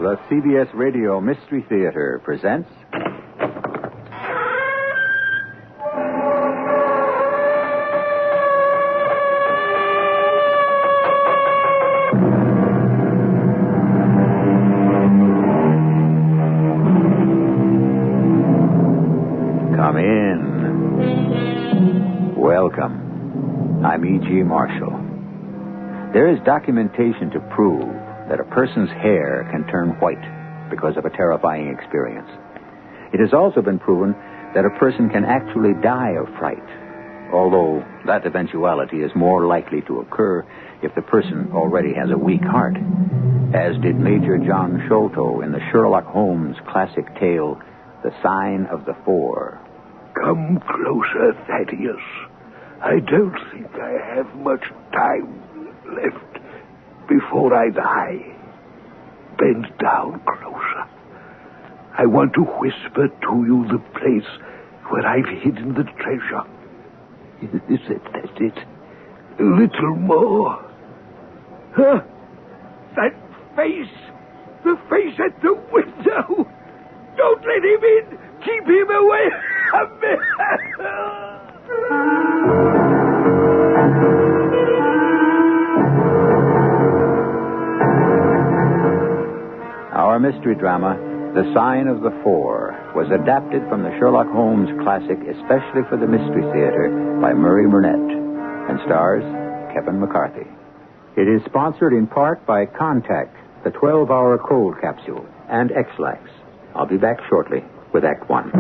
The CBS Radio Mystery Theater presents... Come in. Welcome. I'm E.G. Marshall. There is documentation to prove that a person's hair can turn white because of a terrifying experience. It has also been proven that a person can actually die of fright, although that eventuality is more likely to occur if the person already has a weak heart, as did Major John Sholto in the Sherlock Holmes classic tale, The Sign of the Four. Come closer, Thaddeus. I don't think I have much time left before I die. Bend down closer. I want to whisper to you the place where I've hidden the treasure. That's it. A little more. Huh? That face! The face at the window! Don't let him in! Keep him away from me! Our mystery drama, The Sign of the Four, was adapted from the Sherlock Holmes classic especially for the Mystery Theater by Murray Burnett and stars Kevin McCarthy. It is sponsored in part by Contact, the 12-hour cold capsule, and X-Lax. I'll be back shortly with Act One.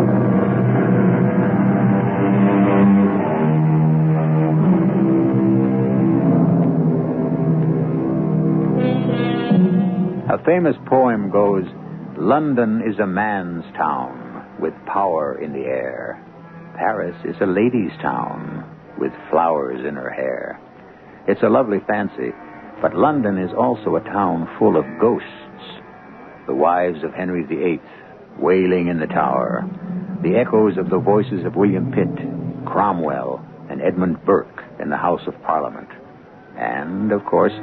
A famous poem goes, London is a man's town with power in the air. Paris is a lady's town with flowers in her hair. It's a lovely fancy, but London is also a town full of ghosts. The wives of Henry VIII wailing in the Tower, the echoes of the voices of William Pitt, Cromwell, and Edmund Burke in the House of Parliament. And, of course,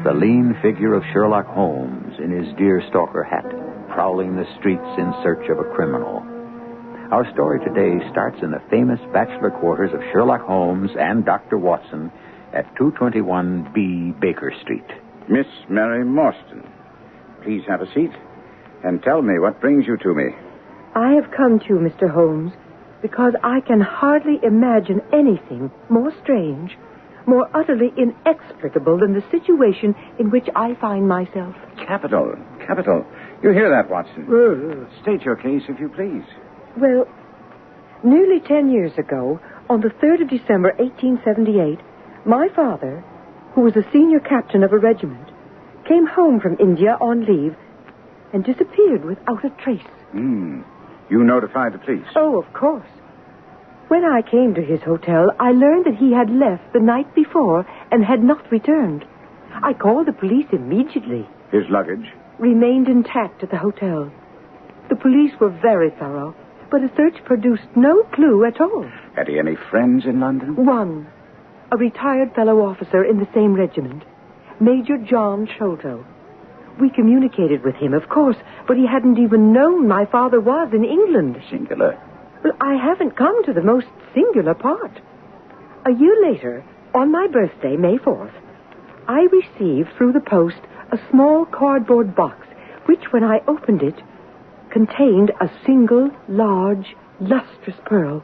the lean figure of Sherlock Holmes in his deerstalker hat, prowling the streets in search of a criminal. Our story today starts in the famous bachelor quarters of Sherlock Holmes and Dr. Watson at 221B Baker Street. Miss Mary Morstan, please have a seat and tell me what brings you to me. I have come to you, Mr. Holmes, because I can hardly imagine anything more strange, more utterly inexplicable than the situation in which I find myself. Capital. You hear that, Watson? State your case, if you please. Well, nearly 10 years ago, on the 3rd of December, 1878, my father, who was a senior captain of a regiment, came home from India on leave and disappeared without a trace. You notified the police? Oh, of course. When I came to his hotel, I learned that he had left the night before and had not returned. I called the police immediately. His luggage? Remained intact at the hotel. The police were very thorough, but a search produced no clue at all. Had he any friends in London? One. A retired fellow officer in the same regiment, Major John Sholto. We communicated with him, of course, but he hadn't even known my father was in England. Singular. Well, I haven't come to the most singular part. A year later, on my birthday, May 4th, I received through the post a small cardboard box, which, when I opened it, contained a single, large, lustrous pearl.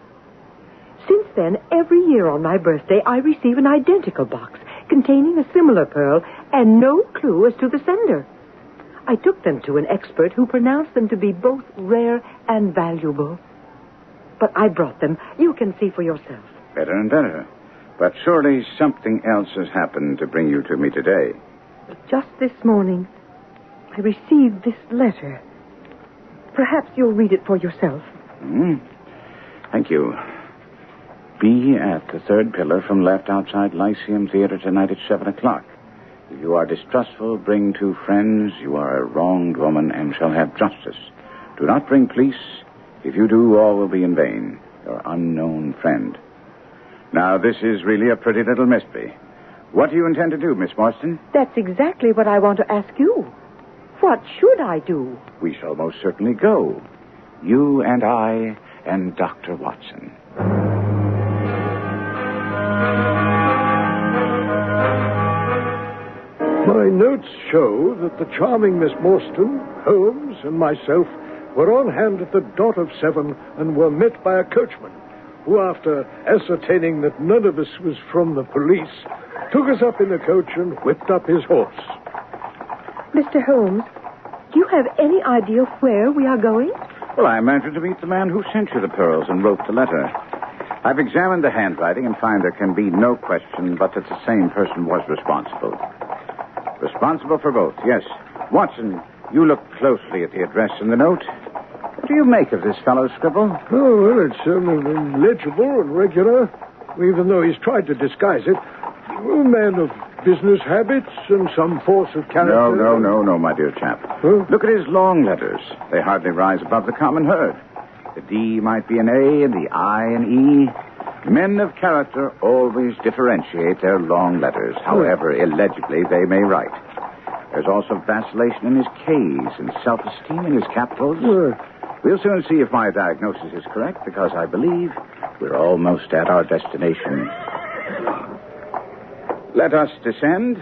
Since then, every year on my birthday, I receive an identical box containing a similar pearl and no clue as to the sender. I took them to an expert who pronounced them to be both rare and valuable. But I brought them. You can see for yourself. Better and better. But surely something else has happened to bring you to me today. Just this morning, I received this letter. Perhaps you'll read it for yourself. Thank you. Be at the third pillar from left outside Lyceum Theater tonight at 7 o'clock. If you are distrustful, bring 2 friends. You are a wronged woman and shall have justice. Do not bring police. If you do, all will be in vain. Your unknown friend. Now, this is really a pretty little mystery. What do you intend to do, Miss Morstan? That's exactly what I want to ask you. What should I do? We shall most certainly go. You and I and Dr. Watson. My notes show that the charming Miss Morstan, Holmes, and myself were on hand at the dot of 7 and were met by a coachman, who, after ascertaining that none of us was from the police, took us up in the coach and whipped up his horse. Mr. Holmes, do you have any idea where we are going? Well, I imagine to meet the man who sent you the pearls and wrote the letter. I've examined the handwriting and find there can be no question but that the same person was responsible. Responsible for both, yes. Watson, you look closely at the address in the note. What do you make of this fellow's scribble? Oh, well, it's legible and regular, even though he's tried to disguise it. A man of business habits and some force of character. No, my dear chap. Huh? Look at his long letters. They hardly rise above the common herd. The D might be an A and the I an E. Men of character always differentiate their long letters, however illegibly they may write. There's also vacillation in his K's and self-esteem in his capitals. We'll soon see if my diagnosis is correct, because I believe we're almost at our destination. Let us descend.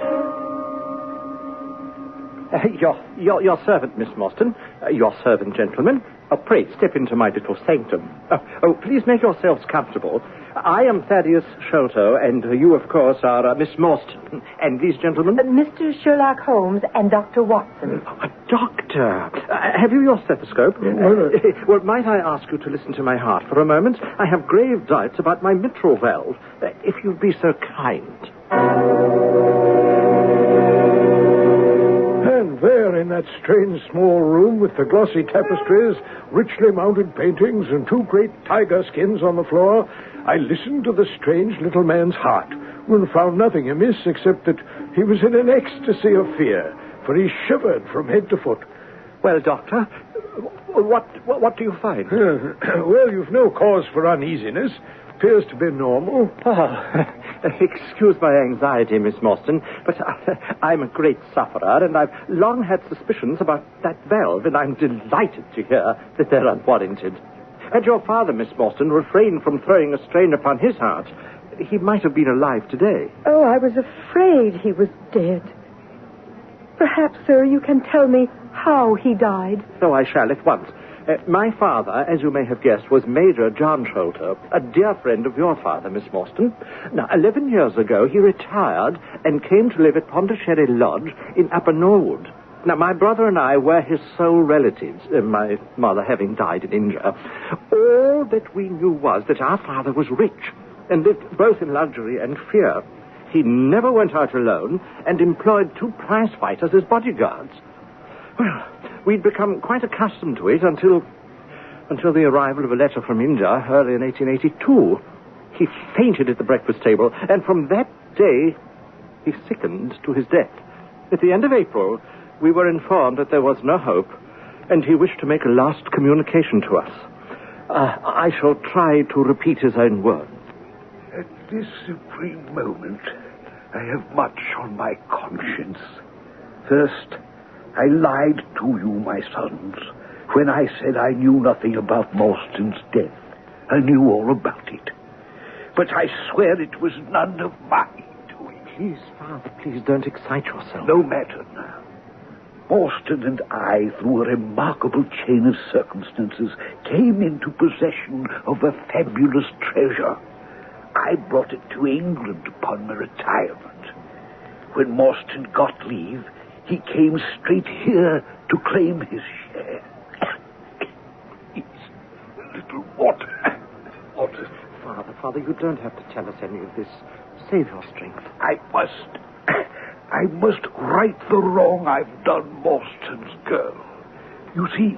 Your servant, Miss Morstan. Your servant, gentlemen. Pray, step into my little sanctum. Please make yourselves comfortable. I am Thaddeus Sholto, and you, of course, are Miss Morstan. And these gentlemen? Mr. Sherlock Holmes and Dr. Watson. Doctor, have you your stethoscope? Well, might I ask you to listen to my heart for a moment? I have grave doubts about my mitral valve. If you'd be so kind. And there, in that strange small room with the glossy tapestries, richly mounted paintings, and 2 great tiger skins on the floor, I listened to the strange little man's heart and found nothing amiss except that he was in an ecstasy of fear, for he shivered from head to foot. Well, Doctor, what do you find? Well, you've no cause for uneasiness. Appears to be normal. Excuse my anxiety, Miss Morstan, but I'm a great sufferer, and I've long had suspicions about that valve, and I'm delighted to hear that they're unwarranted. Had your father, Miss Morstan, refrained from throwing a strain upon his heart, he might have been alive today. Oh, I was afraid he was dead. Perhaps, sir, you can tell me how he died. So I shall at once. My father, as you may have guessed, was Major John Sholto, a dear friend of your father, Miss Morstan. Now, 11 years ago, he retired and came to live at Pondicherry Lodge in Upper Norwood. Now, my brother and I were his sole relatives, my mother having died in India. All that we knew was that our father was rich and lived both in luxury and fear. He never went out alone and employed 2 prize fighters as bodyguards. Well, we'd become quite accustomed to it until the arrival of a letter from India early in 1882. He fainted at the breakfast table, and from that day, he sickened to his death. At the end of April, we were informed that there was no hope, and he wished to make a last communication to us. I shall try to repeat his own words. At this supreme moment, I have much on my conscience. First, I lied to you, my sons, when I said I knew nothing about Morstan's death. I knew all about it. But I swear it was none of my doing. Please, Father, please don't excite yourself. No matter now. Morstan and I, through a remarkable chain of circumstances, came into possession of a fabulous treasure. I brought it to England upon my retirement. When Morstan got leave, he came straight here to claim his share. He's a little water. Father, you don't have to tell us any of this. Save your strength. I must right the wrong I've done Morstan's girl. You see,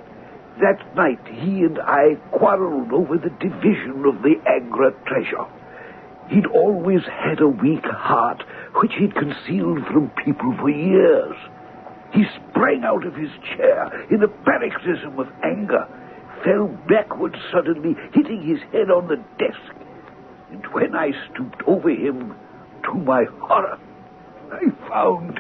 that night he and I quarreled over the division of the Agra treasure. He'd always had a weak heart, which he'd concealed from people for years. He sprang out of his chair in a paroxysm of anger, fell backward suddenly, hitting his head on the desk. And when I stooped over him, to my horror, I found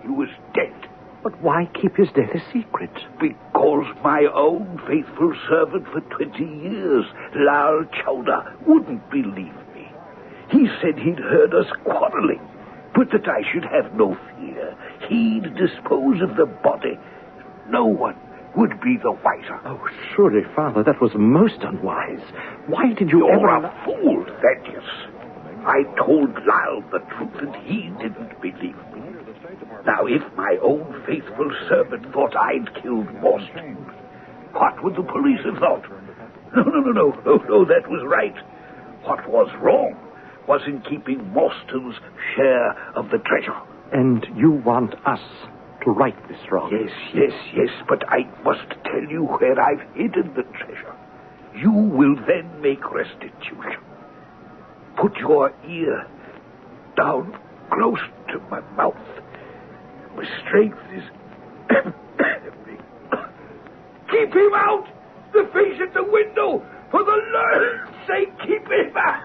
he was dead. But why keep his death a secret? Because my own faithful servant for 20 years, Lal Chowdhury, wouldn't believe me. He said he'd heard us quarreling, but that I should have no fear. He'd dispose of the body. No one would be the wiser. Oh, surely, Father, that was most unwise. Why did you You're ever... a fool, Thaddeus. I told Lyle the truth, and he didn't believe me. Now, if my own faithful servant thought I'd killed Morstan, what would the police have thought? No, that was right. What was wrong was in keeping Morstan's share of the treasure. And you want us to right this wrong? Yes, but I must tell you where I've hidden the treasure. You will then make restitution. Put your ear down close to my mouth. My strength is... Keep him out! The face at the window! For the Lord's sake, keep him out!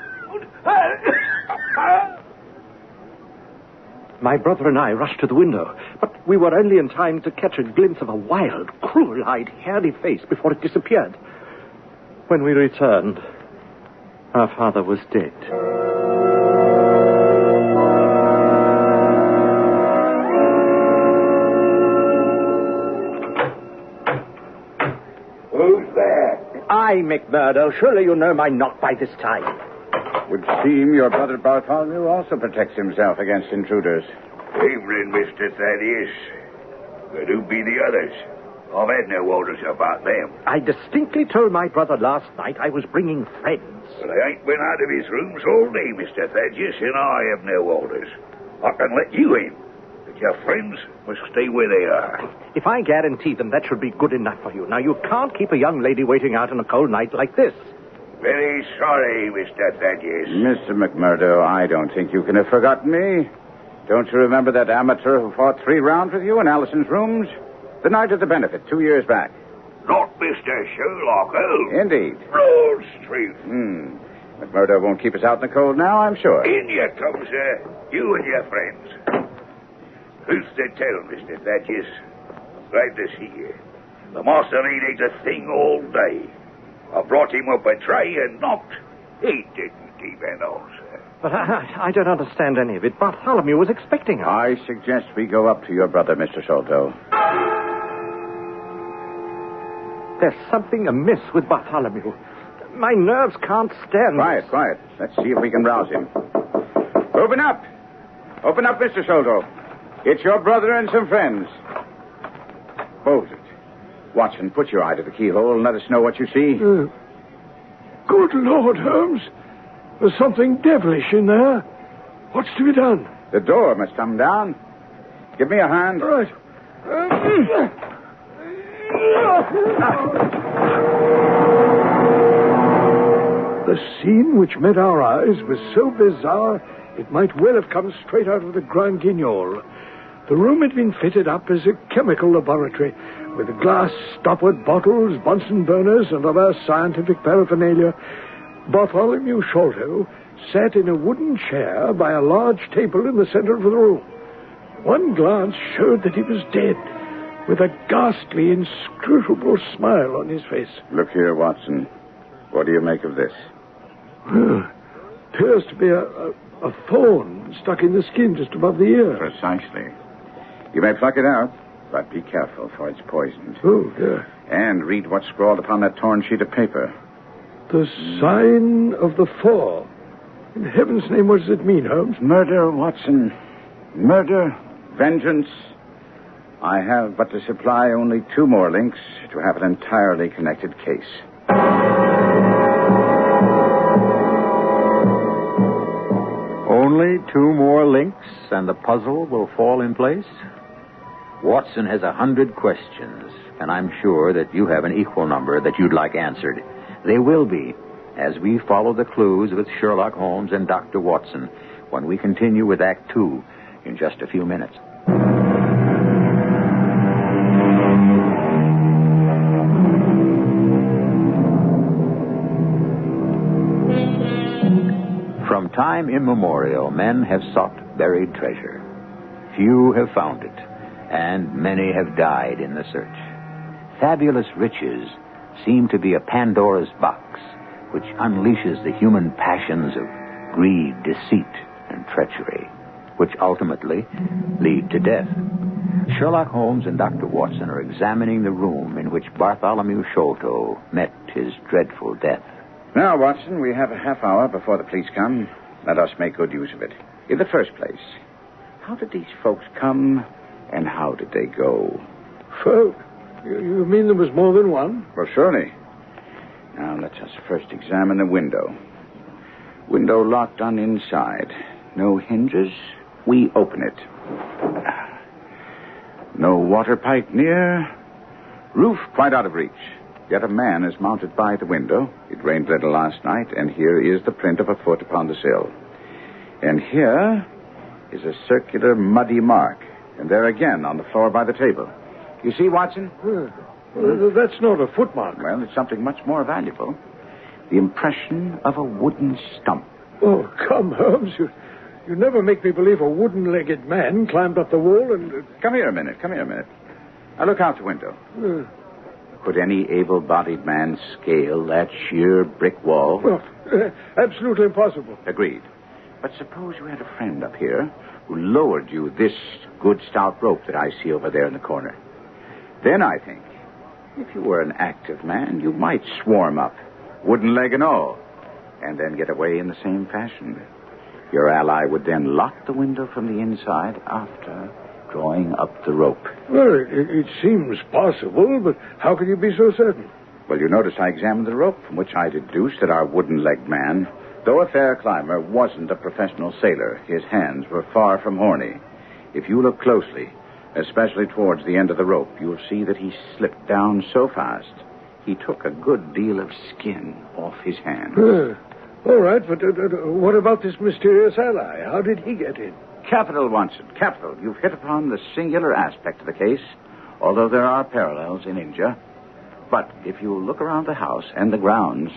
My brother and I rushed to the window, but we were only in time to catch a glimpse of a wild, cruel-eyed, hairy face before it disappeared. When we returned, our father was dead. Who's there? I, McMurdo. Surely you know my knock by this time. Would seem your brother Bartholomew also protects himself against intruders. Evening, Mr. Thaddeus. But who be the others? I've had no orders about them. I distinctly told my brother last night I was bringing friends. But I ain't been out of his rooms all day, Mr. Thaddeus, and I have no orders. I can let you in, but your friends must stay where they are. If I guarantee them, that should be good enough for you. Now, you can't keep a young lady waiting out on a cold night like this. Very sorry, Mr. Thaddeus. Mr. McMurdo, I don't think you can have forgotten me. Don't you remember that amateur who fought 3 rounds with you in Allison's rooms? The night of the benefit, 2 years back. Not Mr. Sherlock Holmes. Indeed. Broad Street. McMurdo won't keep us out in the cold now, I'm sure. In you come, sir. You and your friends. Who's to tell, Mr. Thaddeus? I'm glad to see you. The master ain't ate a thing all day. I brought him up a tray and knocked. He didn't keep an answer. But I don't understand any of it. Bartholomew was expecting us. I suggest we go up to your brother, Mr. Sholto. There's something amiss with Bartholomew. My nerves can't stand... Quiet. Let's see if we can rouse him. Open up, Mr. Sholto. It's your brother and some friends. Bolt it. Watson, put your eye to the keyhole and let us know what you see. Good Lord, Holmes. There's something devilish in there. What's to be done? The door must come down. Give me a hand. Right. The scene which met our eyes was so bizarre it might well have come straight out of the Grand Guignol. The room had been fitted up as a chemical laboratory with glass stoppered bottles, Bunsen burners, and other scientific paraphernalia. Bartholomew Sholto sat in a wooden chair by a large table in the center of the room. One glance showed that he was dead, with a ghastly, inscrutable smile on his face. Look here, Watson. What do you make of this? Appears to be a thorn stuck in the skin just above the ear. Precisely. You may pluck it out, but be careful, for it's poisoned. Oh, yeah. And read what's scrawled upon that torn sheet of paper. The sign of the four. In heaven's name, what does it mean, Holmes? Murder, Watson. Murder, vengeance. I have but to supply only 2 more links to have an entirely connected case. Only 2 more links, and the puzzle will fall in place? Watson has 100 questions, and I'm sure that you have an equal number that you'd like answered. They will be, as we follow the clues with Sherlock Holmes and Dr. Watson, when we continue with Act 2 in just a few minutes. From time immemorial, men have sought buried treasure. Few have found it, and many have died in the search. Fabulous riches seem to be a Pandora's box, which unleashes the human passions of greed, deceit, and treachery, which ultimately lead to death. Sherlock Holmes and Dr. Watson are examining the room in which Bartholomew Sholto met his dreadful death. Now, Watson, we have a half hour before the police come. Let us make good use of it. In the first place, how did these folks come, and how did they go? Folk? You mean there was more than one? Well, surely. Now, let us first examine the window. Window locked on inside. No hinges. We open it. No water pipe near. Roof quite out of reach. Yet a man is mounted by the window. It rained little last night, and here is the print of a foot upon the sill. And here is a circular muddy mark. And there again on the floor by the table. You see, Watson? Well, that's not a footmark. Well, it's something much more valuable. The impression of a wooden stump. Oh, come, Holmes. You never make me believe a wooden-legged man climbed up the wall and... Come here a minute. Now look out the window. Could any able-bodied man scale that sheer brick wall? Well, absolutely impossible. Agreed. But suppose you had a friend up here who lowered you this good stout rope that I see over there in the corner. Then I think, if you were an active man, you might swarm up, wooden leg and all, and then get away in the same fashion. Your ally would then lock the window from the inside after drawing up the rope. Well, it seems possible, but how can you be so certain? Well, you notice I examined the rope, from which I deduced that our wooden-legged man, though a fair climber, wasn't a professional sailor. His hands were far from horny. If you look closely, especially towards the end of the rope, you'll see that he slipped down so fast, he took a good deal of skin off his hands. All right, but what about this mysterious ally? How did he get in? Capital, Watson, capital. You've hit upon the singular aspect of the case, although there are parallels in India. But if you look around the house and the grounds,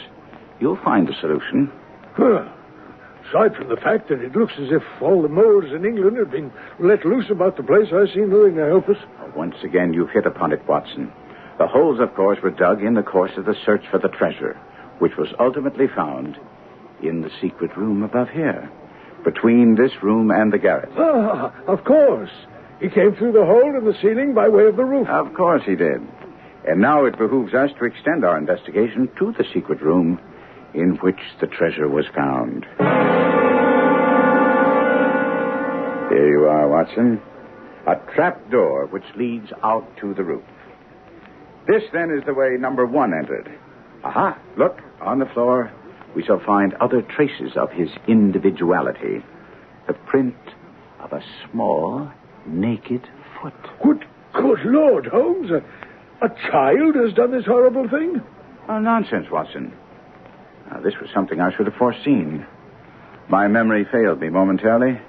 you'll find a solution. Aside from the fact that it looks as if all the moles in England have been let loose about the place, I see nothing to help us. Once again, you've hit upon it, Watson. The holes, of course, were dug in the course of the search for the treasure, which was ultimately found in the secret room above here, between this room and the garret. Ah, of course. He came through the hole in the ceiling by way of the roof. Of course he did. And now it behooves us to extend our investigation to the secret room in which the treasure was found. Here you are, Watson. A trap door which leads out to the roof. This, then, is the way number one entered. Aha, look, on the floor, we shall find other traces of his individuality. The print of a small, naked foot. Good Lord, Holmes. A child has done this horrible thing? Oh, nonsense, Watson. Now, this was something I should have foreseen. My memory failed me momentarily.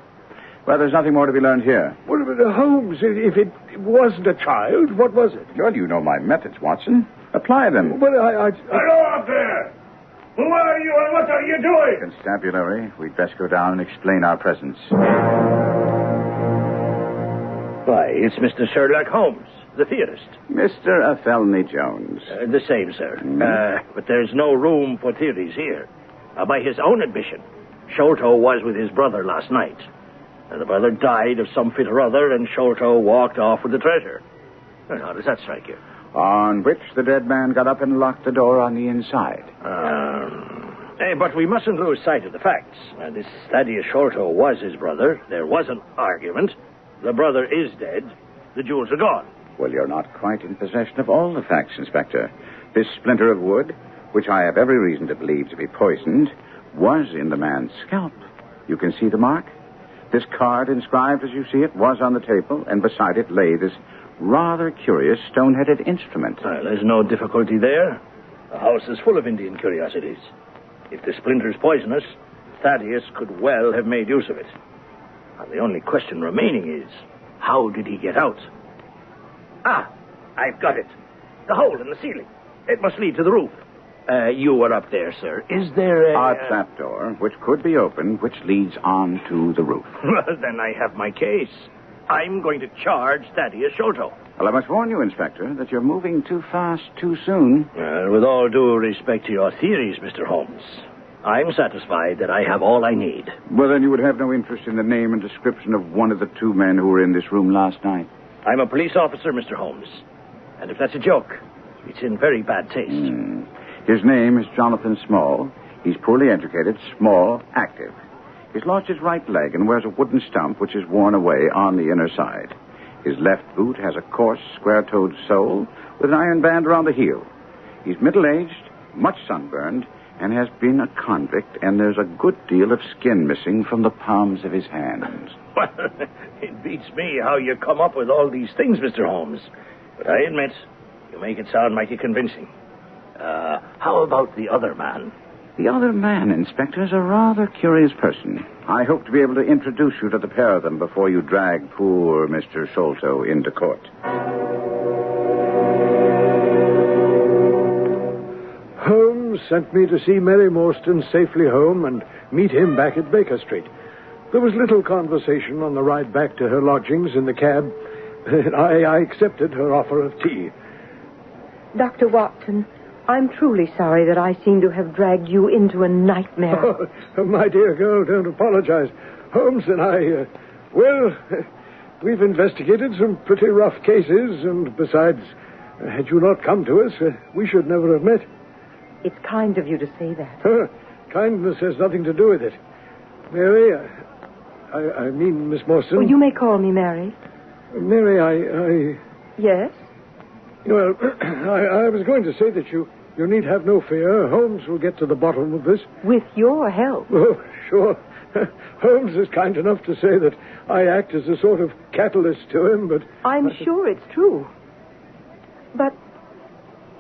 Well, there's nothing more to be learned here. Well, Holmes, if it wasn't a child, what was it? Well, you know my methods, Watson. Apply them. Well, Hello up there! Who are you and what are you doing? Constabulary, we'd best go down and explain our presence. Why, it's Mr. Sherlock Holmes, the theorist. Mr. Athelney Jones. The same, sir. But there's no room for theories here. By his own admission, Sholto was with his brother last night. And the brother died of some fit or other, and Sholto walked off with the treasure. Well, how does that strike you? On which the dead man got up and locked the door on the inside. But we mustn't lose sight of the facts. This Thaddeus Sholto was his brother. There was an argument. The brother is dead. The jewels are gone. Well, you're not quite in possession of all the facts, Inspector. This splinter of wood, which I have every reason to believe to be poisoned, was in the man's scalp. You can see the mark? This card, inscribed as you see it, was on the table, and beside it lay this rather curious stone-headed instrument. There's no difficulty there. The house is full of Indian curiosities. If the splinter's poisonous, Thaddeus could well have made use of it. And the only question remaining is, how did he get out? I've got it. The hole in the ceiling. It must lead to the roof. You were up there, sir. Is there a trapdoor, which could be opened, which leads on to the roof. Well, then I have my case. I'm going to charge Thaddeus Sholto. Well, I must warn you, Inspector, that you're moving too fast too soon. With all due respect to your theories, Mr. Holmes, I'm satisfied that I have all I need. Well, then you would have no interest in the name and description of one of the two men who were in this room last night. I'm a police officer, Mr. Holmes. And if that's a joke, it's in very bad taste. His name is Jonathan Small. He's poorly educated, small, active. He's lost his right leg and wears a wooden stump which is worn away on the inner side. His left boot has a coarse, square-toed sole with an iron band around the heel. He's middle-aged, much sunburned, and has been a convict, and there's a good deal of skin missing from the palms of his hands. Well, it beats me how you come up with all these things, Mr. Holmes. But I admit, you make it sound mighty convincing. How about the other man? The other man, Inspector, is a rather curious person. I hope to be able to introduce you to the pair of them before you drag poor Mr. Sholto into court. Holmes sent me to see Mary Morstan safely home and meet him back at Baker Street. There was little conversation on the ride back to her lodgings in the cab. I accepted her offer of tea. Dr. Watson, I'm truly sorry that I seem to have dragged you into a nightmare. Oh, my dear girl, don't apologize. Holmes and I, we've investigated some pretty rough cases, and besides, had you not come to us, we should never have met. It's kind of you to say that. Kindness has nothing to do with it. Mary, I mean, Miss Morstan. Well, you may call me Mary. Mary, Yes? Well, I was going to say that you need have no fear. Holmes will get to the bottom of this. With your help. Oh, sure. Holmes is kind enough to say that I act as a sort of catalyst to him, but... I'm sure it's true. But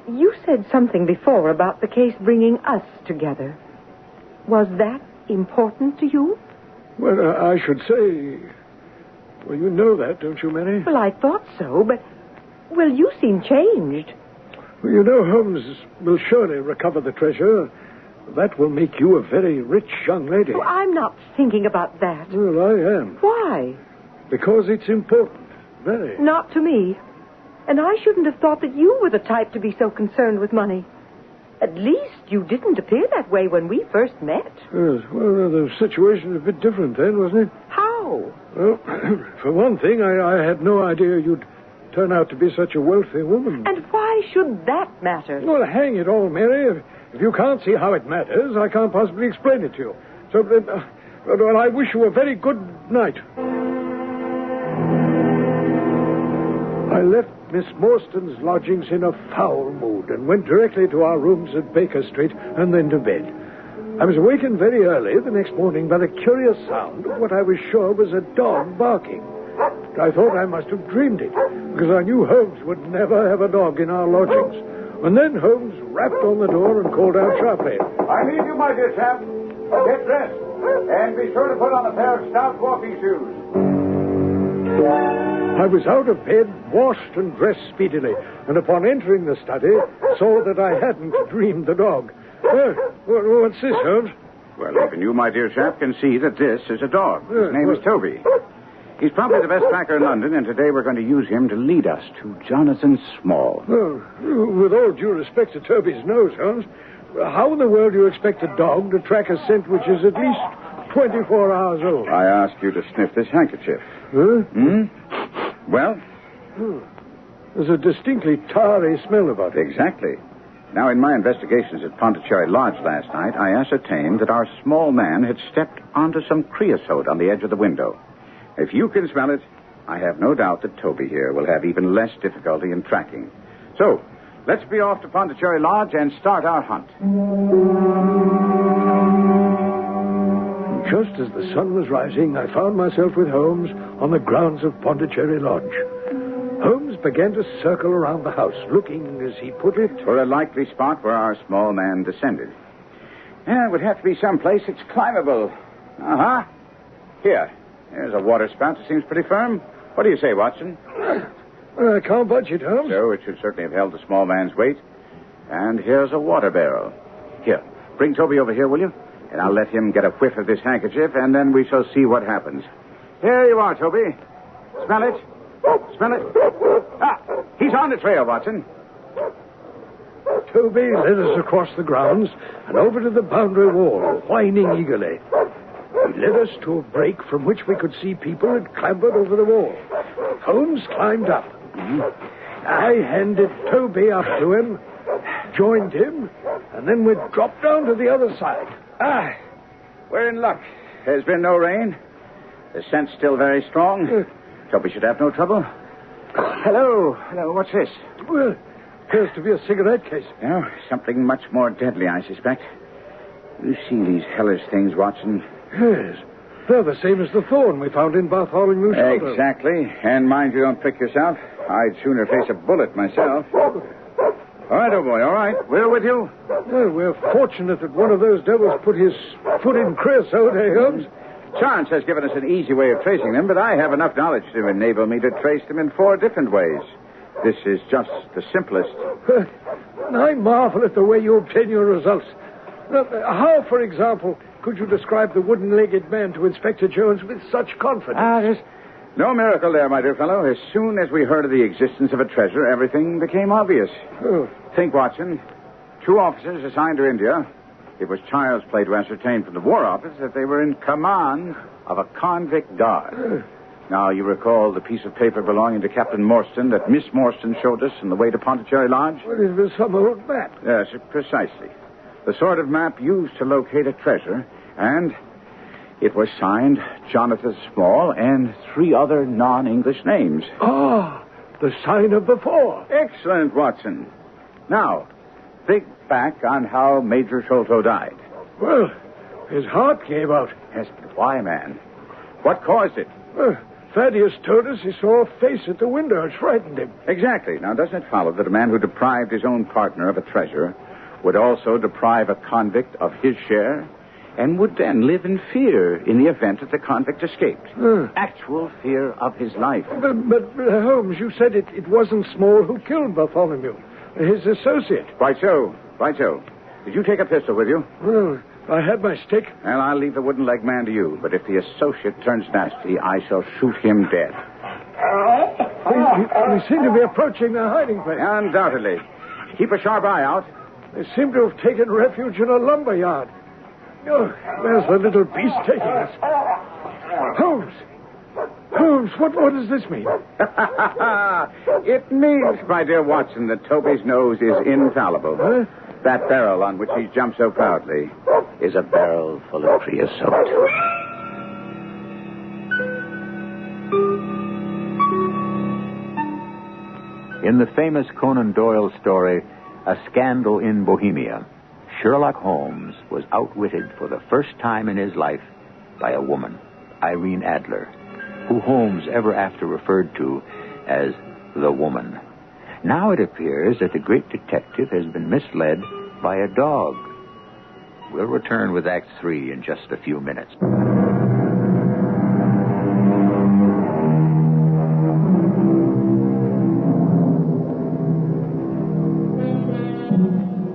you said something before about the case bringing us together. Was that important to you? Well, I should say... Well, you know that, don't you, Mary? Well, I thought so, but... Well, you seem changed. Well, you know, Holmes will surely recover the treasure. That will make you a very rich young lady. Oh, I'm not thinking about that. Well, I am. Why? Because it's important. Very. Not to me. And I shouldn't have thought that you were the type to be so concerned with money. At least you didn't appear that way when we first met. Yes, well, the situation was a bit different then, wasn't it? How? Well, for one thing, I had no idea you'd turn out to be such a wealthy woman. And why should that matter? Well, hang it all, Mary. If you can't see how it matters, I can't possibly explain it to you. So, well, I wish you a very good night. I left Miss Morstan's lodgings in a foul mood and went directly to our rooms at Baker Street and then to bed. I was awakened very early the next morning by the curious sound of what I was sure was a dog barking. I thought I must have dreamed it, because I knew Holmes would never have a dog in our lodgings. And then Holmes rapped on the door and called out sharply, I need you, my dear chap. Get dressed, and be sure to put on a pair of stout walking shoes. I was out of bed, washed and dressed speedily, and upon entering the study, saw that I hadn't dreamed the dog. What's this, Holmes? Well, even you, my dear chap, can see that this is a dog. His name is Toby. He's probably the best tracker in London, and today we're going to use him to lead us to Jonathan Small. Oh, with all due respect to Toby's nose, Holmes, how in the world do you expect a dog to track a scent which is at least 24 hours old? I ask you to sniff this handkerchief. Huh? Well? There's a distinctly tarry smell about it. Exactly. Now, in my investigations at Pondicherry Lodge last night, I ascertained that our small man had stepped onto some creosote on the edge of the window. If you can smell it, I have no doubt that Toby here will have even less difficulty in tracking. So, let's be off to Pondicherry Lodge and start our hunt. Just as the sun was rising, I found myself with Holmes on the grounds of Pondicherry Lodge. Holmes began to circle around the house, looking, as he put it, for a likely spot where our small man descended. Yeah, it would have to be someplace that's climbable. Here's a water spout that seems pretty firm. What do you say, Watson? I can't budge it, Holmes. So it should certainly have held the small man's weight. And here's a water barrel. Here, bring Toby over here, will you? And I'll let him get a whiff of this handkerchief, and then we shall see what happens. Here you are, Toby. Smell it? Smell it? Ah, he's on the trail, Watson. Toby led us across the grounds and over to the boundary wall, whining eagerly. He led us to a break from which we could see people had clambered over the wall. Holmes climbed up. I handed Toby up to him, joined him, and then we dropped down to the other side. Ah, we're in luck. There's been no rain. The scent's still very strong. Toby should have no trouble. Hello. Hello, what's this? Well, appears to be a cigarette case. No, something much more deadly, I suspect. You see these hellish things, Watson? Yes. They're the same as the thorn we found in Bartholomew shoulder. Exactly. And mind you don't prick yourself. I'd sooner face a bullet myself. All right, old boy, all right. We're with you. Well, we're fortunate that one of those devils put his foot in creosote, eh, Holmes? Chance has given us an easy way of tracing them, but I have enough knowledge to enable me to trace them in 4 different ways. This is just the simplest. I marvel at the way you obtain your results. How, for example, could you describe the wooden-legged man to Inspector Jones with such confidence? There's no miracle there, my dear fellow. As soon as we heard of the existence of a treasure, everything became obvious. Oh. Think, Watson. 2 officers assigned to India. It was child's play to ascertain from the War Office that they were in command of a convict guard. Now, you recall the piece of paper belonging to Captain Morstan that Miss Morstan showed us on the way to Pondicherry Lodge? Well, it was some old map. Yes, precisely. The sort of map used to locate a treasure, and it was signed Jonathan Small and 3 other non-English names. Ah, the sign of the 4. Excellent, Watson. Now, think back on how Major Sholto died. Well, his heart gave out. Yes, but why, man? What caused it? Thaddeus told us he saw a face at the window. It frightened him. Exactly. Now, doesn't it follow that a man who deprived his own partner of a treasure would also deprive a convict of his share and would then live in fear in the event that the convict escaped? Actual fear of his life. But Holmes, you said it wasn't Small who killed Bartholomew. His associate. Quite so. Quite so. Did you take a pistol with you? Well, I had my stick. Well, I'll leave the wooden leg man to you, but if the associate turns nasty, I shall shoot him dead. We seem to be approaching their hiding place. Undoubtedly. Keep a sharp eye out. They seem to have taken refuge in a lumber yard. Oh, there's the little beast taking us. Holmes! Holmes, what does this mean? It means, my dear Watson, that Toby's nose is infallible. Huh? That barrel on which he's jumped so proudly is a barrel full of creosote. In the famous Conan Doyle story, A Scandal in Bohemia, Sherlock Holmes was outwitted for the first time in his life by a woman, Irene Adler, who Holmes ever after referred to as the woman. Now it appears that the great detective has been misled by a dog. We'll return with Act 3 in just a few minutes.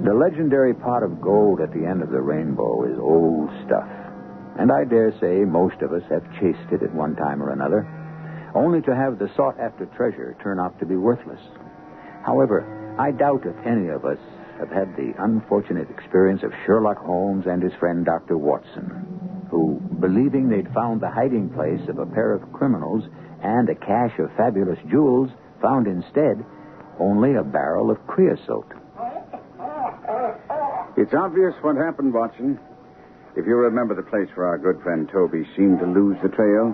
The legendary pot of gold at the end of the rainbow is old stuff. And I dare say most of us have chased it at one time or another, only to have the sought-after treasure turn out to be worthless. However, I doubt if any of us have had the unfortunate experience of Sherlock Holmes and his friend Dr. Watson, who, believing they'd found the hiding place of a pair of criminals and a cache of fabulous jewels, found instead only a barrel of creosote. It's obvious what happened, Watson. If you remember the place where our good friend Toby seemed to lose the trail,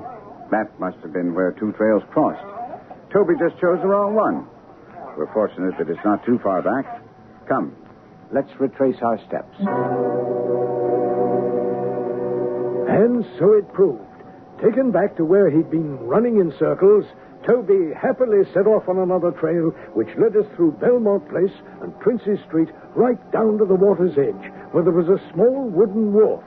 that must have been where 2 trails crossed. Toby just chose the wrong one. We're fortunate that it's not too far back. Come, let's retrace our steps. And so it proved. Taken back to where he'd been running in circles, Toby happily set off on another trail, which led us through Belmont Place and Prince's Street right down to the water's edge, where there was a small wooden wharf.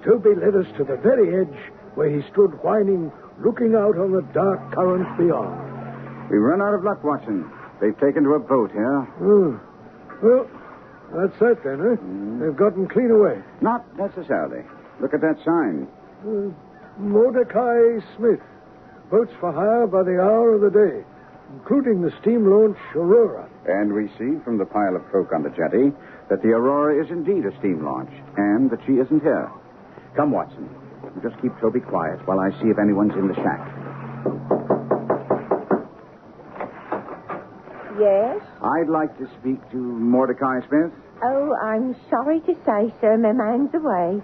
Toby led us to the very edge, where he stood whining, looking out on the dark current beyond. We've run out of luck, Watson. They've taken to a boat here. Well, that's that then, huh? They've gotten clean away. Not necessarily. Look at that sign. Mordecai Smith. boats for hire by the hour of the day, including the steam launch Aurora. And we see from the pile of coke on the jetty that the Aurora is indeed a steam launch, and that she isn't here. Come, Watson. You just keep Toby quiet while I see if anyone's in the shack. Yes? I'd like to speak to Mordecai Smith. Oh, I'm sorry to say, sir, my man's away.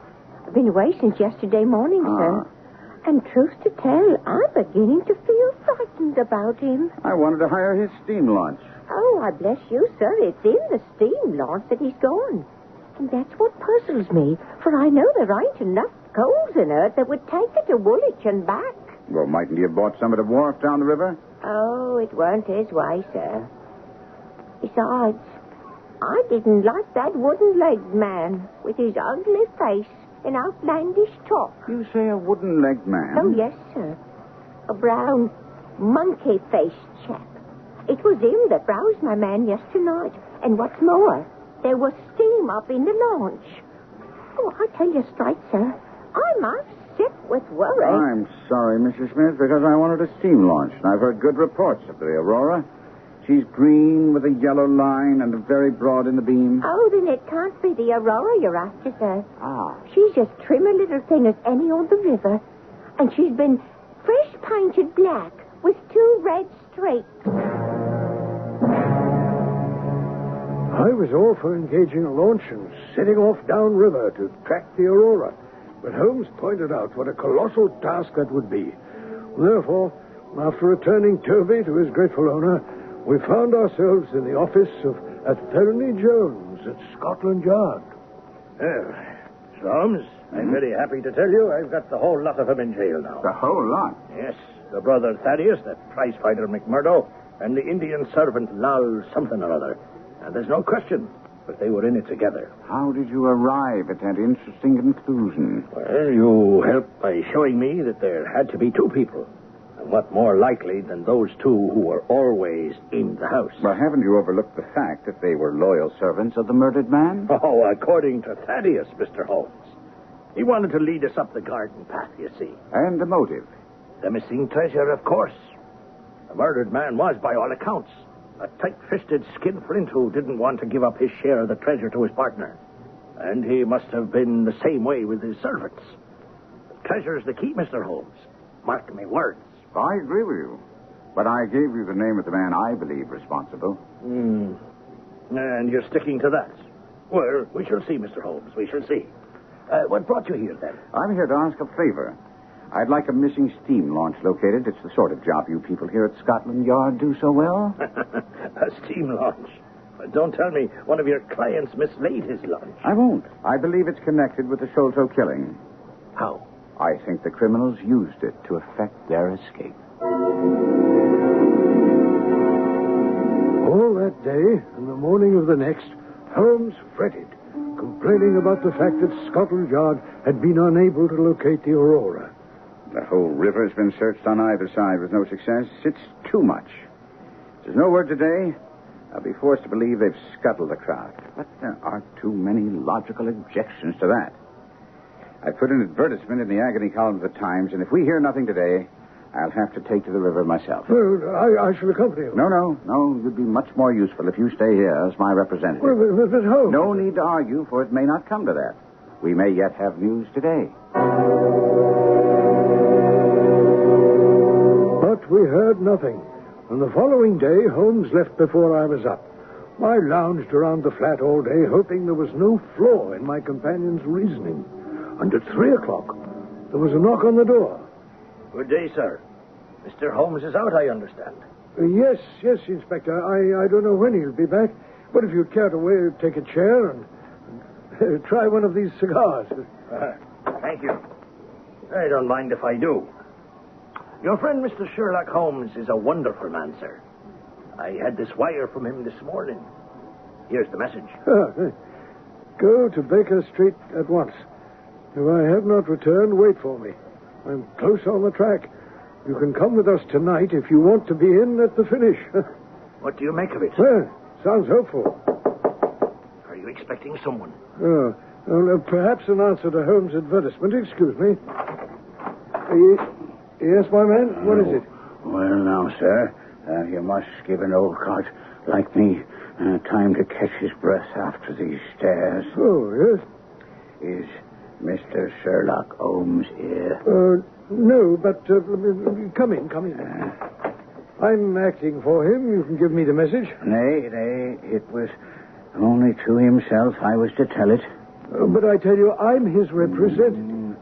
I've been away since yesterday morning, sir. And truth to tell, I'm beginning to feel frightened about him. I wanted to hire his steam launch. Oh, I bless you, sir. It's in the steam launch that he's gone. And that's what puzzles me, for I know there ain't enough coals in it that would take her to Woolwich and back. Well, mightn't he have bought some at the wharf down the river? Oh, it weren't his way, sir. Besides, I didn't like that wooden-legged man with his ugly face and outlandish talk. You say a wooden-legged man? Oh, yes, sir. A brown, monkey-faced chap. It was him that roused my man yesternight. And what's more, there was steam up in the launch. Oh, I tell you straight, sir, I'm half sick with worry. I'm sorry, Mrs. Smith, because I wanted a steam launch, and I've heard good reports of the Aurora. She's green with a yellow line and very broad in the beam. Oh, then it can't be the Aurora you're after, sir. Ah. She's as trim a little thing as any on the river. And she's been fresh painted black with 2 red streaks. I was all for engaging a launch and setting off downriver to track the Aurora. But Holmes pointed out what a colossal task that would be. Therefore, after returning Toby to his grateful owner, we found ourselves in the office of Attorney Jones at Scotland Yard. Well, Mr. Holmes, I'm very happy to tell you I've got the whole lot of them in jail now. The whole lot? Yes, the brother Thaddeus, that prizefighter McMurdo, and the Indian servant Lal something or other. And there's no question, but they were in it together. How did you arrive at that interesting conclusion? Well, you helped by showing me that there had to be 2 people. And what more likely than those 2 who were always in the house? Well, haven't you overlooked the fact that they were loyal servants of the murdered man? Oh, according to Thaddeus, Mr. Holmes. He wanted to lead us up the garden path, you see. And the motive? The missing treasure, of course. The murdered man was, by all accounts, a tight-fisted skinflint who didn't want to give up his share of the treasure to his partner. And he must have been the same way with his servants. The treasure's the key, Mr. Holmes. Mark my words. I agree with you. But I gave you the name of the man I believe responsible. And you're sticking to that? Well, we shall see, Mr. Holmes. We shall see. What brought you here, then? I'm here to ask a favor. I'd like a missing steam launch located. It's the sort of job you people here at Scotland Yard do so well. A steam launch? But don't tell me one of your clients mislaid his launch. I won't. I believe it's connected with the Sholto killing. How? I think the criminals used it to effect their escape. All that day and the morning of the next, Holmes fretted, complaining about the fact that Scotland Yard had been unable to locate the Aurora. The whole river's been searched on either side with no success. It's too much. There's no word today. I'll be forced to believe they've scuttled the craft. But there aren't too many logical objections to that. I put an advertisement in the agony column of the Times, and if we hear nothing today, I'll have to take to the river myself. Well, I shall accompany you. No. You'd be much more useful if you stay here as my representative. Well, but Holmes... No need to argue, for it may not come to that. We may yet have news today. But we heard nothing. On the following day, Holmes left before I was up. I lounged around the flat all day, hoping there was no flaw in my companion's reasoning. And at 3 o'clock, there was a knock on the door. Good day, sir. Mr. Holmes is out, I understand. Yes, Inspector. I don't know when he'll be back. But if you'd care to take a chair and try one of these cigars. Thank you. I don't mind if I do. Your friend, Mr. Sherlock Holmes, is a wonderful man, sir. I had this wire from him this morning. Here's the message. Go to Baker Street at once. If I have not returned, wait for me. I'm close on the track. You can come with us tonight if you want to be in at the finish. What do you make of it? Well, sounds hopeful. Are you expecting someone? Perhaps an answer to Holmes' advertisement. Excuse me. Yes, my man? What is it? Well, now, sir, you must give an old cart like me time to catch his breath after these stairs. Oh, yes? Is Mr. Sherlock Holmes here? No, but come in. I'm acting for him. You can give me the message. Nay, it was only to himself I was to tell it. But I tell you, I'm his representative.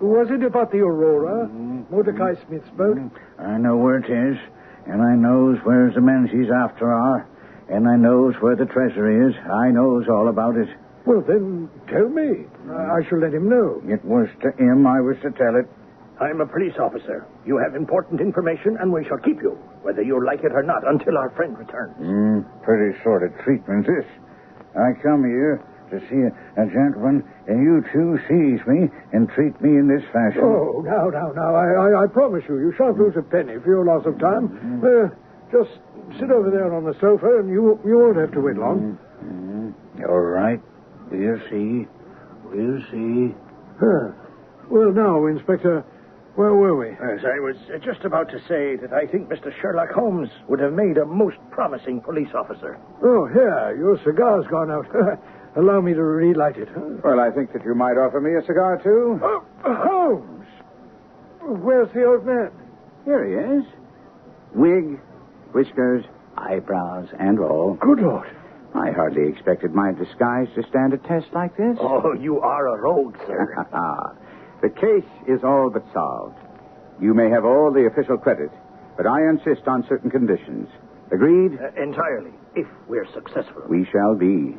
Was it about the Aurora? Mordecai Smith's boat? I know where it is, and I knows where the men she's after are, and I knows where the treasure is. I knows all about it. Well, then, tell me. I shall let him know. It was to him I was to tell it. I'm a police officer. You have important information, and we shall keep you, whether you like it or not, until our friend returns. Pretty sort of treatment, this. I come here to see a gentleman, and you two seize me and treat me in this fashion. Oh, now. I promise you shan't lose a penny for your loss of time. Just sit over there on the sofa, and you won't have to wait long. All right. We'll see. Well, now, Inspector, where were we? As I was just about to say that I think Mr. Sherlock Holmes would have made a most promising police officer. Oh, here, your cigar's gone out. Allow me to relight it. Well, I think that you might offer me a cigar, too. Holmes! Where's the old man? Here he is. Wig, whiskers, eyebrows, and all. Good Lord. I hardly expected my disguise to stand a test like this. Oh, you are a rogue, sir. The case is all but solved. You may have all the official credit, but I insist on certain conditions. Agreed? Entirely, if we're successful. We shall be.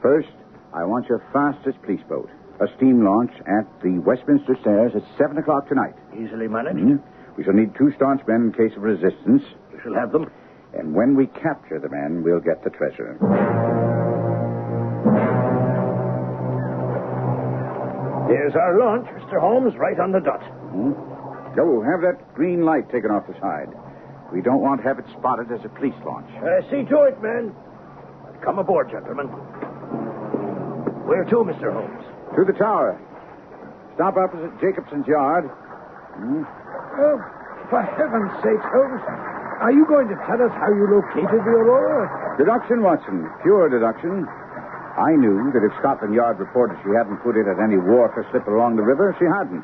First, I want your fastest police boat, a steam launch at the Westminster Stairs at 7 o'clock tonight. Easily managed. We shall need 2 staunch men in case of resistance. We shall have them. And when we capture the men, we'll get the treasure. Here's our launch, Mr. Holmes, right on the dot. Go, have that green light taken off the side. We don't want to have it spotted as a police launch. See to it, men. Come aboard, gentlemen. Where to, Mr. Holmes? To the tower. Stop opposite Jacobson's yard. Oh, for heaven's sake, Holmes. Are you going to tell us how you located the Aurora? Deduction, Watson. Pure deduction. I knew that if Scotland Yard reported she hadn't put in at any wharf or slip along the river, she hadn't.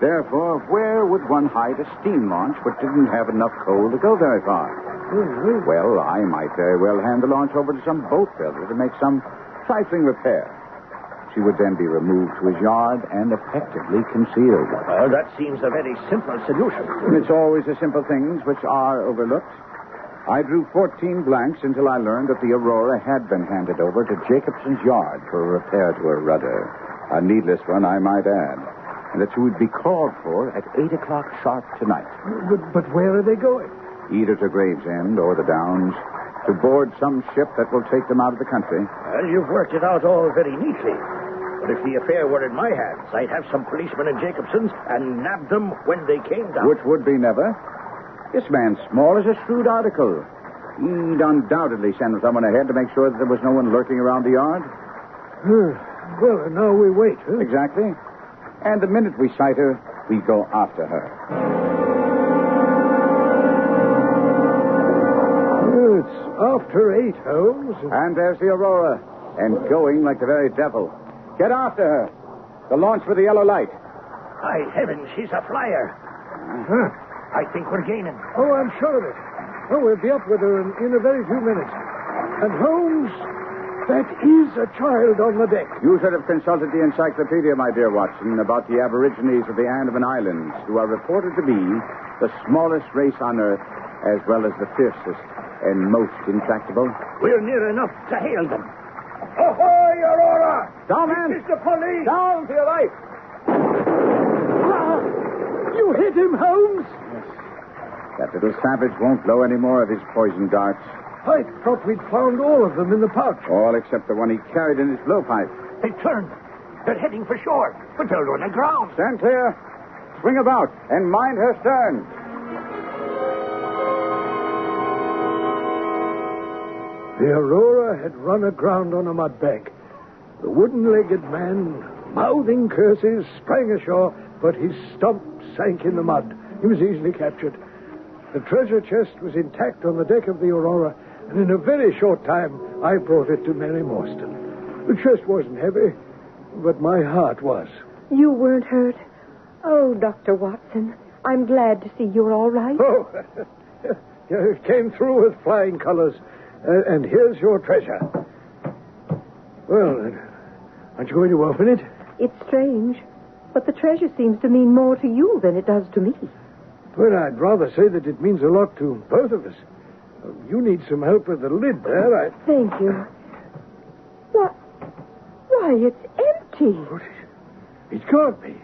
Therefore, where would one hide a steam launch but didn't have enough coal to go very far? Well, I might very well hand the launch over to some boat builder to make some trifling repair. She would then be removed to his yard and effectively concealed. Well, that seems a very simple solution. It's always the simple things which are overlooked. I drew 14 blanks until I learned that the Aurora had been handed over to Jacobson's yard for a repair to her rudder. A needless one, I might add. And that she would be called for at 8 o'clock sharp tonight. But where are they going? Either to Gravesend or the Downs, to board some ship that will take them out of the country. Well, you've worked it out all very neatly. But if the affair were in my hands, I'd have some policemen in Jacobson's and nab them when they came down. Which would be never. This man, Small, is a shrewd article. He'd undoubtedly send someone ahead to make sure that there was no one lurking around the yard. Well, and now we wait, huh? Exactly. And the minute we sight her, we go after her. It's after 8, Holmes. And there's the Aurora, and going like the very devil. Get after her. The launch with the yellow light. By heavens, she's a flyer. I think we're gaining. Oh, I'm sure of it. Oh, we'll be up with her in a very few minutes. And Holmes, that is a child on the deck. You should have consulted the encyclopedia, my dear Watson, about the aborigines of the Andaman Islands, who are reported to be the smallest race on Earth, as well as the fiercest and most intractable. We're near enough to hail them. Ahoy, Aurora! Down, man! It's the police! Down to your life! You hit him, Holmes! Yes. That little savage won't blow any more of his poison darts. I thought we'd found all of them in the pouch. All except the one he carried in his blowpipe. They turned. They're heading for shore, but they're on the ground. Stand clear. Swing about and mind her stern. The Aurora had run aground on a mudbank. The wooden-legged man, mouthing curses, sprang ashore but his stump sank in the mud. He was easily captured. The treasure chest was intact on the deck of the Aurora, and in a very short time, I brought it to Mary Morstan. The chest wasn't heavy, but my heart was. You weren't hurt? Oh, Dr. Watson, I'm glad to see you're all right. Oh, it came through with flying colors. And here's your treasure. Well, aren't you going to open it? It's strange, but the treasure seems to mean more to you than it does to me. Well, I'd rather say that it means a lot to both of us. You need some help with the lid there. Thank you. Why, it's empty. It can't be.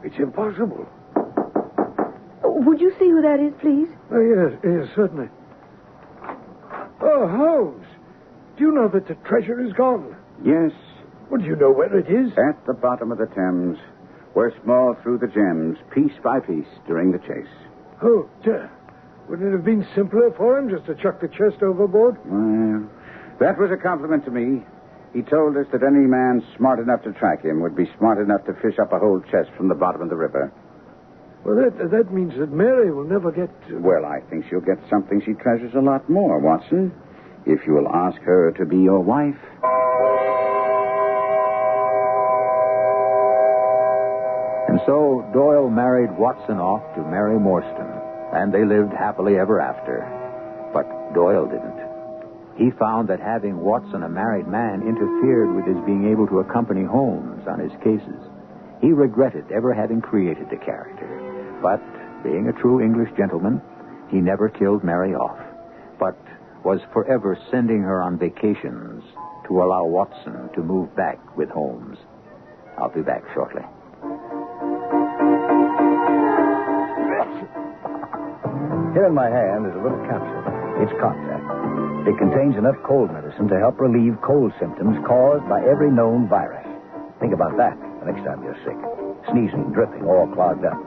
It's impossible. Would you see who that is, please? Oh, yes, certainly. Oh, Holmes, do you know that the treasure is gone? Yes. Well, do you know where it is? At the bottom of the Thames, where Small threw the gems, piece by piece, during the chase. Oh, dear. Wouldn't it have been simpler for him just to chuck the chest overboard? Well, that was a compliment to me. He told us that any man smart enough to track him would be smart enough to fish up a whole chest from the bottom of the river. Well, that means that Mary will never get... Well, I think she'll get something she treasures a lot more, Watson, if you will ask her to be your wife. And so Doyle married Watson off to Mary Morstan, and they lived happily ever after. But Doyle didn't. He found that having Watson, a married man, interfered with his being able to accompany Holmes on his cases. He regretted ever having created the character. But, being a true English gentleman, he never killed Mary off, but was forever sending her on vacations to allow Watson to move back with Holmes. I'll be back shortly. Here in my hand is a little capsule. It's Contact. It contains enough cold medicine to help relieve cold symptoms caused by every known virus. Think about that the next time you're sick. Sneezing, dripping, all clogged up.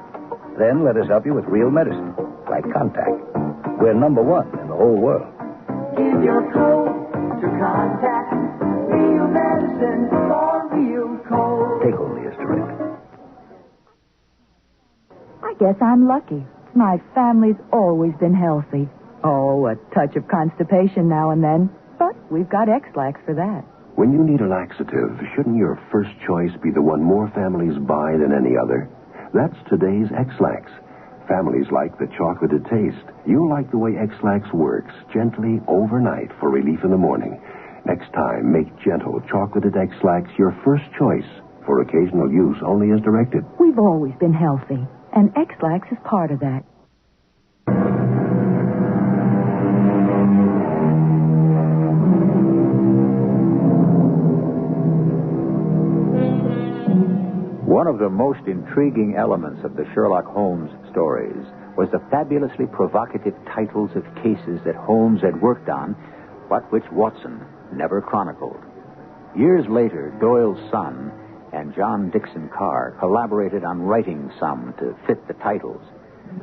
Then let us help you with real medicine, like Contact. We're number one in the whole world. Give your cold to Contact. Real medicine for real cold. Take only as directed. I guess I'm lucky. My family's always been healthy. Oh, a touch of constipation now and then. But we've got X-Lax for that. When you need a laxative, shouldn't your first choice be the one more families buy than any other? That's today's X-Lax. Families like the chocolated taste. You'll like the way X-Lax works, gently overnight for relief in the morning. Next time, make gentle chocolated X-Lax your first choice for occasional use only as directed. We've always been healthy, and X-Lax is part of that. One of the most intriguing elements of the Sherlock Holmes stories was the fabulously provocative titles of cases that Holmes had worked on, but which Watson never chronicled. Years later, Doyle's son and John Dixon Carr collaborated on writing some to fit the titles.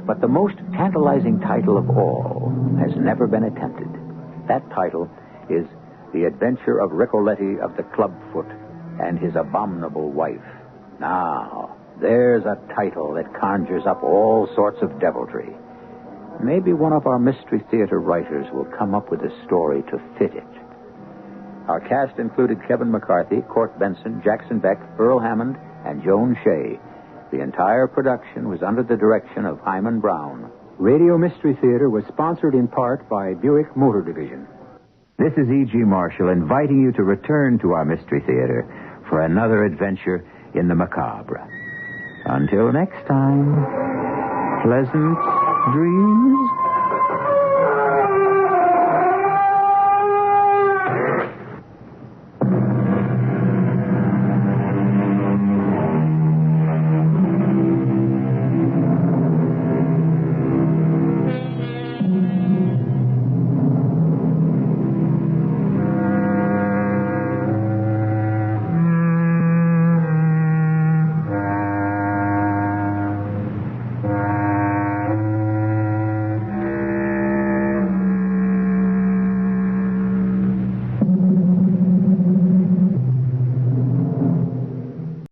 But the most tantalizing title of all has never been attempted. That title is The Adventure of Ricoletti of the Clubfoot and His Abominable Wife. Now, there's a title that conjures up all sorts of deviltry. Maybe one of our Mystery Theater writers will come up with a story to fit it. Our cast included Kevin McCarthy, Court Benson, Jackson Beck, Earl Hammond, and Joan Shay. The entire production was under the direction of Hyman Brown. Radio Mystery Theater was sponsored in part by Buick Motor Division. This is E.G. Marshall inviting you to return to our Mystery Theater for another adventure in the macabre. Until next time, pleasant dreams.